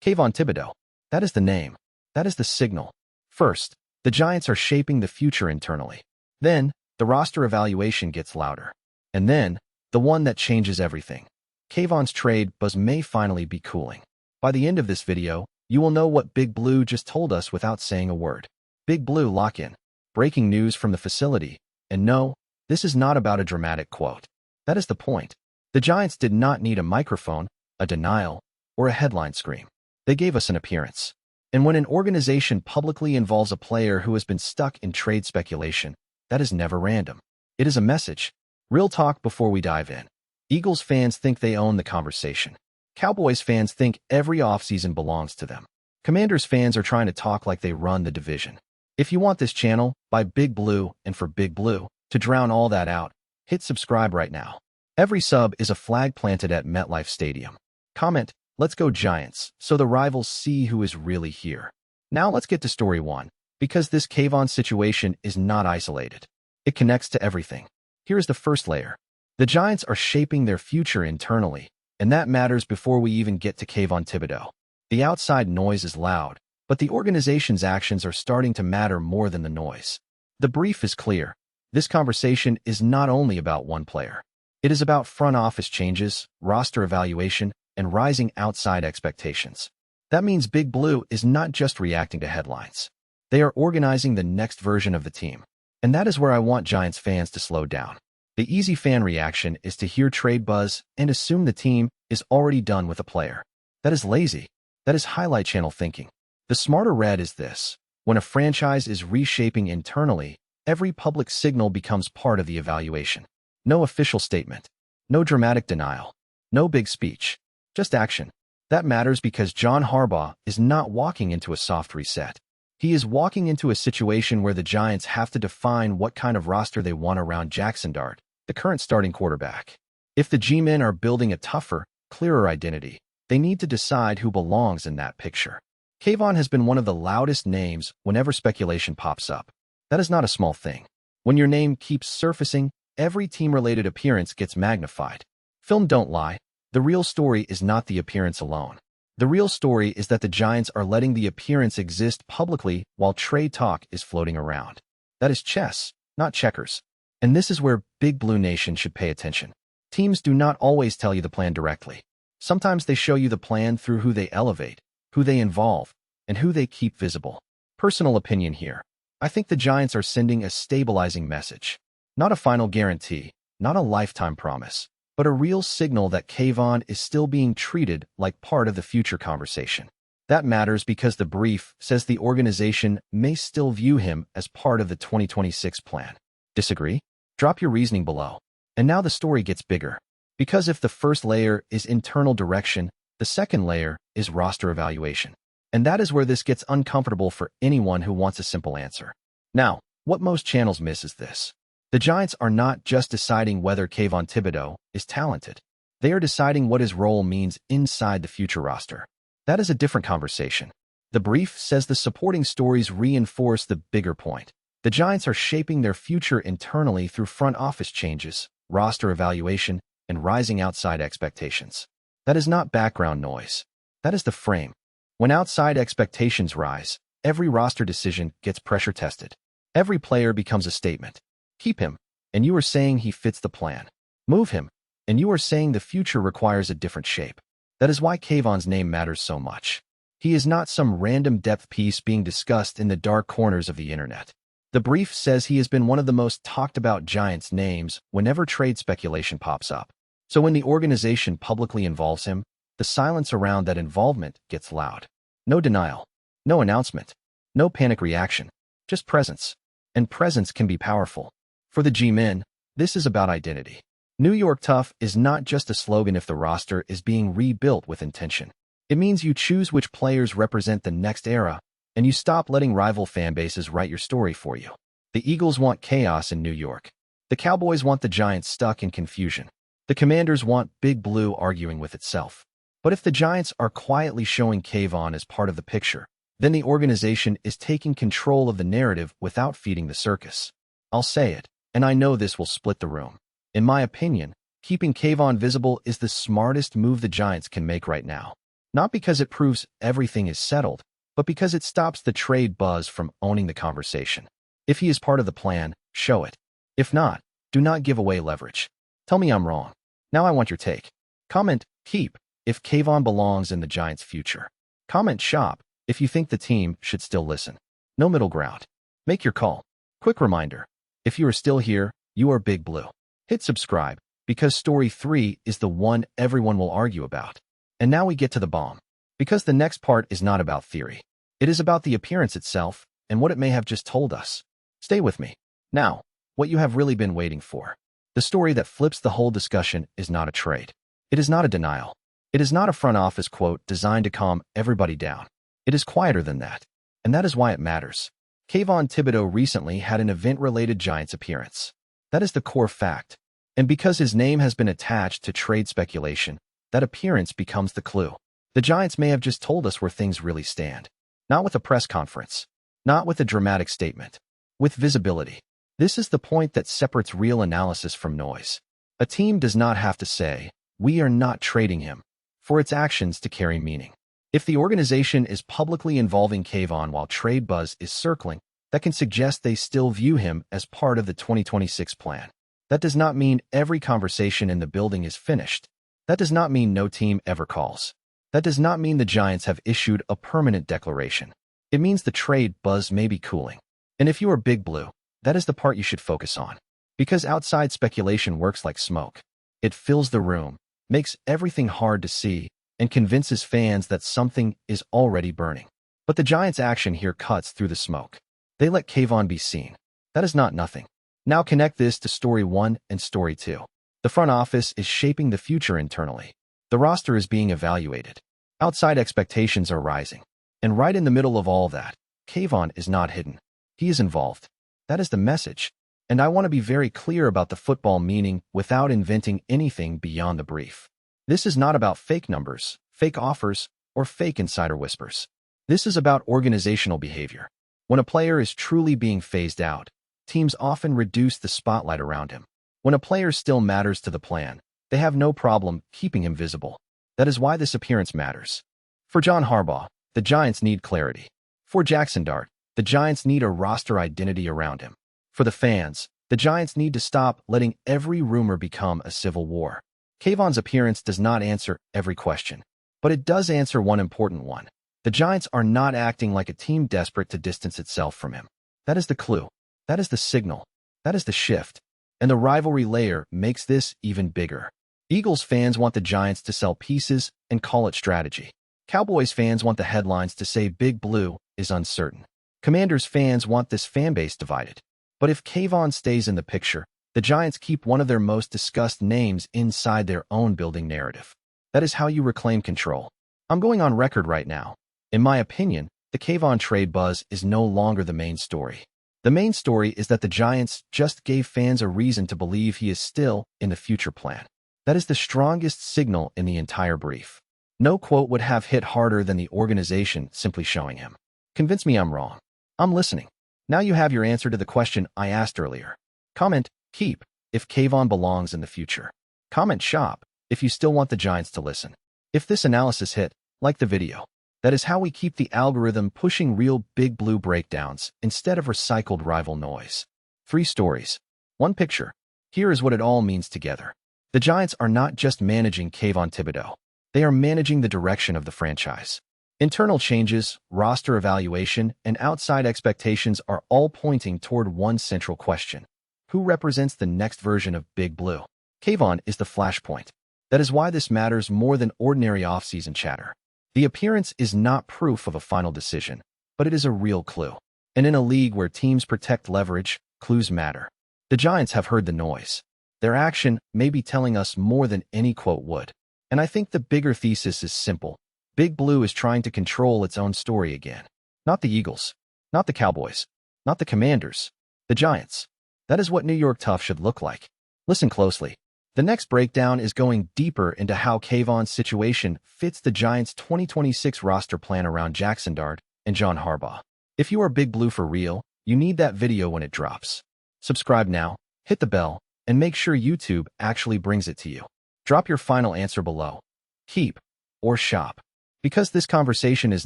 Kayvon Thibodeaux. That is the name. That is the signal. First, the Giants are shaping the future internally. Then, the roster evaluation gets louder. And then, the one that changes everything. Kayvon's trade buzz may finally be cooling. By the end of this video, you will know what Big Blue just told us without saying a word. Big Blue lock-in. Breaking news from the facility. And no, this is not about a dramatic quote. That is the point. The Giants did not need a microphone, a denial, or a headline scream. They gave us an appearance. And when an organization publicly involves a player who has been stuck in trade speculation, that is never random. It is a message. Real talk before we dive in. Eagles fans think they own the conversation. Cowboys fans think every offseason belongs to them. Commanders fans are trying to talk like they run the division. If you want this channel, by Big Blue and for Big Blue, to drown all that out, hit subscribe right now. Every sub is a flag planted at MetLife Stadium. Comment, "Let's go Giants," so the rivals see who is really here. Now let's get to story one, because this Kayvon situation is not isolated. It connects to everything. Here is the first layer. The Giants are shaping their future internally, and that matters before we even get to Kayvon Thibodeaux. The outside noise is loud, but the organization's actions are starting to matter more than the noise. The brief is clear. This conversation is not only about one player. It is about front office changes, roster evaluation, and rising outside expectations. That means Big Blue is not just reacting to headlines. They are organizing the next version of the team. And that is where I want Giants fans to slow down. The easy fan reaction is to hear trade buzz and assume the team is already done with a player. That is lazy. That is highlight channel thinking. The smarter read is this. When a franchise is reshaping internally, every public signal becomes part of the evaluation. No official statement. No dramatic denial. No big speech. Just action. That matters because John Harbaugh is not walking into a soft reset. He is walking into a situation where the Giants have to define what kind of roster they want around Jaxson Dart, the current starting quarterback. If the G-men are building a tougher, clearer identity, they need to decide who belongs in that picture. Kayvon has been one of the loudest names whenever speculation pops up. That is not a small thing. When your name keeps surfacing, every team-related appearance gets magnified. Film don't lie. The real story is not the appearance alone. The real story is that the Giants are letting the appearance exist publicly while trade talk is floating around. That is chess, not checkers. And this is where Big Blue Nation should pay attention. Teams do not always tell you the plan directly. Sometimes they show you the plan through who they elevate, who they involve, and who they keep visible. Personal opinion here. I think the Giants are sending a stabilizing message. Not a final guarantee, not a lifetime promise, but a real signal that Kayvon is still being treated like part of the future conversation. That matters because the brief says the organization may still view him as part of the 2026 plan. Disagree? Drop your reasoning below. And now the story gets bigger. Because if the first layer is internal direction, the second layer is roster evaluation. And that is where this gets uncomfortable for anyone who wants a simple answer. Now, what most channels miss is this. The Giants are not just deciding whether Kayvon Thibodeaux is talented. They are deciding what his role means inside the future roster. That is a different conversation. The brief says the supporting stories reinforce the bigger point. The Giants are shaping their future internally through front office changes, roster evaluation, and rising outside expectations. That is not background noise. That is the frame. When outside expectations rise, every roster decision gets pressure tested. Every player becomes a statement. Keep him, and you are saying he fits the plan. Move him, and you are saying the future requires a different shape. That is why Kayvon's name matters so much. He is not some random depth piece being discussed in the dark corners of the internet. The brief says he has been one of the most talked about Giants names whenever trade speculation pops up. So when the organization publicly involves him, the silence around that involvement gets loud. No denial, no announcement, no panic reaction, just presence. And presence can be powerful. For the G-men, this is about identity. New York Tough is not just a slogan if the roster is being rebuilt with intention. It means you choose which players represent the next era, and you stop letting rival fan bases write your story for you. The Eagles want chaos in New York. The Cowboys want the Giants stuck in confusion. The Commanders want Big Blue arguing with itself. But if the Giants are quietly showing Kayvon as part of the picture, then the organization is taking control of the narrative without feeding the circus. I'll say it, and I know this will split the room. In my opinion, keeping Kayvon visible is the smartest move the Giants can make right now. Not because it proves everything is settled, but because it stops the trade buzz from owning the conversation. If he is part of the plan, show it. If not, do not give away leverage. Tell me I'm wrong. Now I want your take. Comment, keep, if Kayvon belongs in the Giants' future. Comment, shop, if you think the team should still listen. No middle ground. Make your call. Quick reminder, if you are still here, you are Big Blue. Hit subscribe, because story 3 is the one everyone will argue about. And now we get to the bomb. Because the next part is not about theory. It is about the appearance itself and what it may have just told us. Stay with me. Now, what you have really been waiting for. The story that flips the whole discussion is not a trade. It is not a denial. It is not a front office quote designed to calm everybody down. It is quieter than that. And that is why it matters. Kayvon Thibodeaux recently had an event-related Giants appearance. That is the core fact. And because his name has been attached to trade speculation, that appearance becomes the clue. The Giants may have just told us where things really stand. Not with a press conference. Not with a dramatic statement. With visibility. This is the point that separates real analysis from noise. A team does not have to say, "We are not trading him," for its actions to carry meaning. If the organization is publicly involving Kayvon while trade buzz is circling, that can suggest they still view him as part of the 2026 plan. That does not mean every conversation in the building is finished. That does not mean no team ever calls. That does not mean the Giants have issued a permanent declaration. It means the trade buzz may be cooling. And if you are Big Blue, that is the part you should focus on. Because outside speculation works like smoke. It fills the room, makes everything hard to see, and convinces fans that something is already burning. But the Giants' action here cuts through the smoke. They let Kayvon be seen. That is not nothing. Now connect this to story 1 and story 2. The front office is shaping the future internally. The roster is being evaluated. Outside expectations are rising. And right in the middle of all that, Kayvon is not hidden. He is involved. That is the message. And I want to be very clear about the football meaning without inventing anything beyond the brief. This is not about fake numbers, fake offers, or fake insider whispers. This is about organizational behavior. When a player is truly being phased out, teams often reduce the spotlight around him. When a player still matters to the plan, they have no problem keeping him visible. That is why this appearance matters. For John Harbaugh, the Giants need clarity. For Jaxson Dart, the Giants need a roster identity around him. For the fans, the Giants need to stop letting every rumor become a civil war. Kayvon's appearance does not answer every question, but it does answer one important one. The Giants are not acting like a team desperate to distance itself from him. That is the clue. That is the signal. That is the shift. And the rivalry layer makes this even bigger. Eagles fans want the Giants to sell pieces and call it strategy. Cowboys fans want the headlines to say Big Blue is uncertain. Commanders fans want this fanbase divided. But if Kayvon stays in the picture, the Giants keep one of their most discussed names inside their own building narrative. That is how you reclaim control. I'm going on record right now. In my opinion, the Kayvon trade buzz is no longer the main story. The main story is that the Giants just gave fans a reason to believe he is still in the future plan. That is the strongest signal in the entire brief. No quote would have hit harder than the organization simply showing him. Convince me I'm wrong. I'm listening. Now you have your answer to the question I asked earlier. Comment, keep, if Kayvon belongs in the future. Comment, shop, if you still want the Giants to listen. If this analysis hit, like the video. That is how we keep the algorithm pushing real Big Blue breakdowns instead of recycled rival noise. 3 stories. 1 picture. Here is what it all means together. The Giants are not just managing Kayvon Thibodeaux. They are managing the direction of the franchise. Internal changes, roster evaluation, and outside expectations are all pointing toward one central question. Who represents the next version of Big Blue? Kayvon is the flashpoint. That is why this matters more than ordinary offseason chatter. The appearance is not proof of a final decision, but it is a real clue. And in a league where teams protect leverage, clues matter. The Giants have heard the noise. Their action may be telling us more than any quote would. And I think the bigger thesis is simple. Big Blue is trying to control its own story again. Not the Eagles. Not the Cowboys. Not the Commanders. The Giants. That is what New York Tough should look like. Listen closely. The next breakdown is going deeper into how Kayvon's situation fits the Giants' 2026 roster plan around Jaxson Dart and John Harbaugh. If you are Big Blue for real, you need that video when it drops. Subscribe now, hit the bell, and make sure YouTube actually brings it to you. Drop your final answer below. Keep or shop. Because this conversation is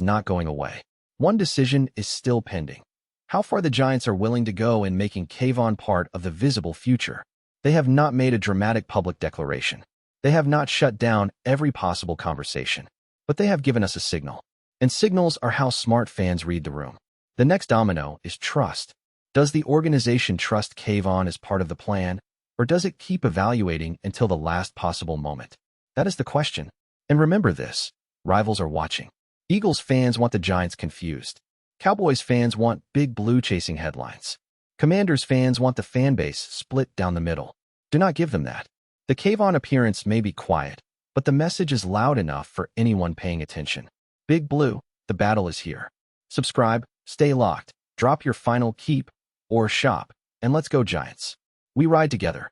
not going away. One decision is still pending. How far the Giants are willing to go in making Kayvon part of the visible future. They have not made a dramatic public declaration. They have not shut down every possible conversation. But they have given us a signal. And signals are how smart fans read the room. The next domino is trust. Does the organization trust Kayvon as part of the plan, or does it keep evaluating until the last possible moment? That is the question. And remember this, rivals are watching. Eagles fans want the Giants confused. Cowboys fans want Big Blue chasing headlines. Commanders fans want the fan base split down the middle. Do not give them that. The Kayvon appearance may be quiet, but the message is loud enough for anyone paying attention. Big Blue, the battle is here. Subscribe, stay locked, drop your final keep or shop, and let's go Giants. We ride together.